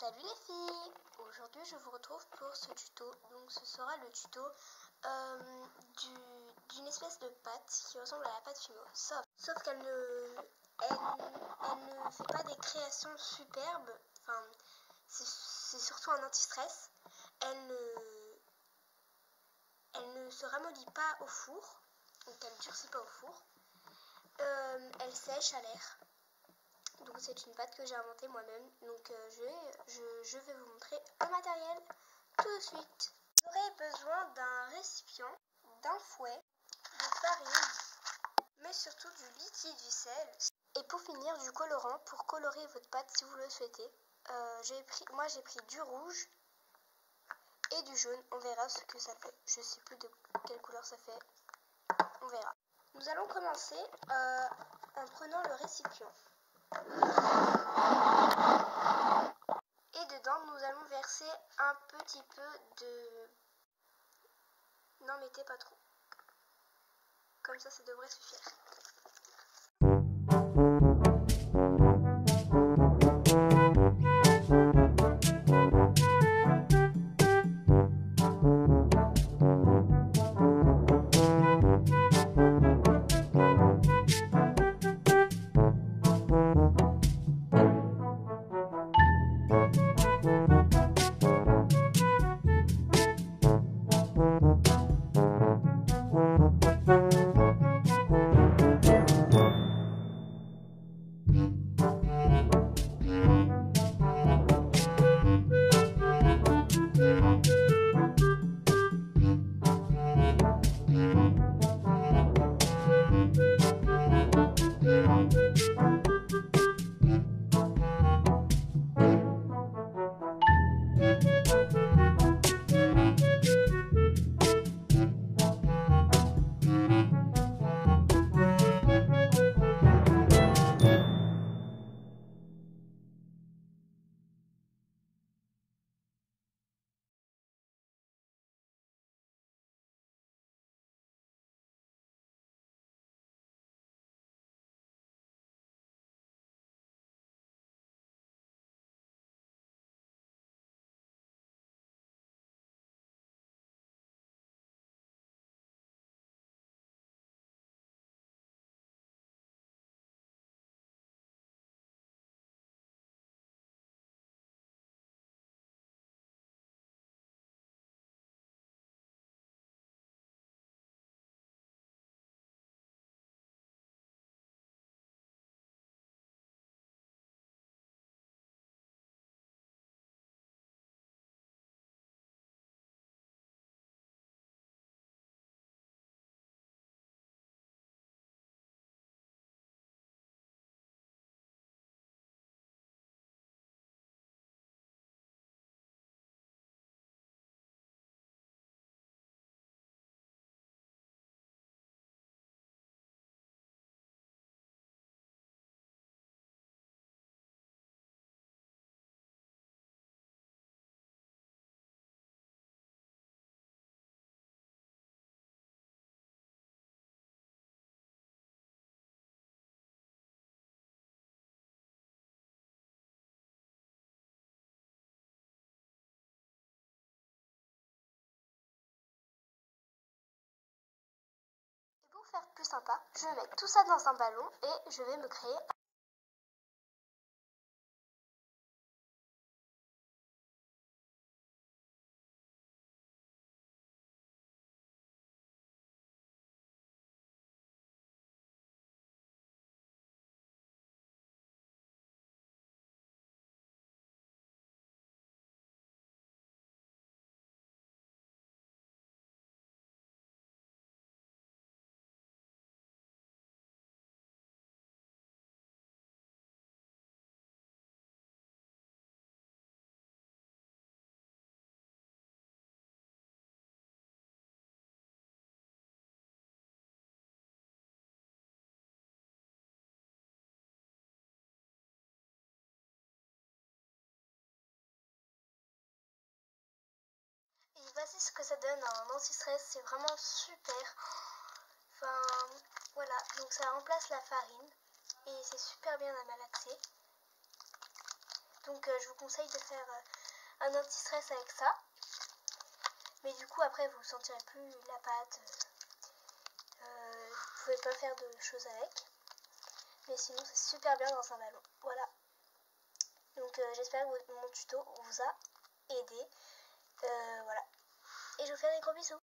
Salut les filles! Aujourd'hui je vous retrouve pour ce tuto. Donc ce sera le tuto d'une espèce de pâte qui ressemble à la pâte Fimo. Sauf qu'elle ne fait pas des créations superbes. Enfin, c'est surtout un anti-stress. Elle ne se ramollit pas au four. Donc elle ne durcit pas au four. Elle sèche à l'air. Donc c'est une pâte que j'ai inventée moi-même. Donc je vais vous montrer le matériel tout de suite. Vous aurez besoin d'un récipient, d'un fouet, de farine, mais surtout du liquide, du sel. Et pour finir, du colorant pour colorer votre pâte si vous le souhaitez. Moi j'ai pris du rouge et du jaune. On verra ce que ça fait. Je sais plus de quelle couleur ça fait. On verra. Nous allons commencer en prenant le récipient. Et dedans, nous allons verser un petit peu de... N'en mettez pas trop. Comme ça devrait suffire. Pour faire plus sympa, je vais mettre tout ça dans un ballon et je vais me créer Et voici ce que ça donne un anti-stress, c'est vraiment super. Enfin, voilà, donc ça remplace la farine et c'est super bien à malaxer. Donc je vous conseille de faire un anti-stress avec ça. Mais du coup après vous ne sentirez plus la pâte. Vous pouvez pas faire de choses avec. Mais sinon c'est super bien dans un ballon. Voilà. Donc j'espère que mon tuto vous a aidé. Voilà. Et je vous fais des gros bisous.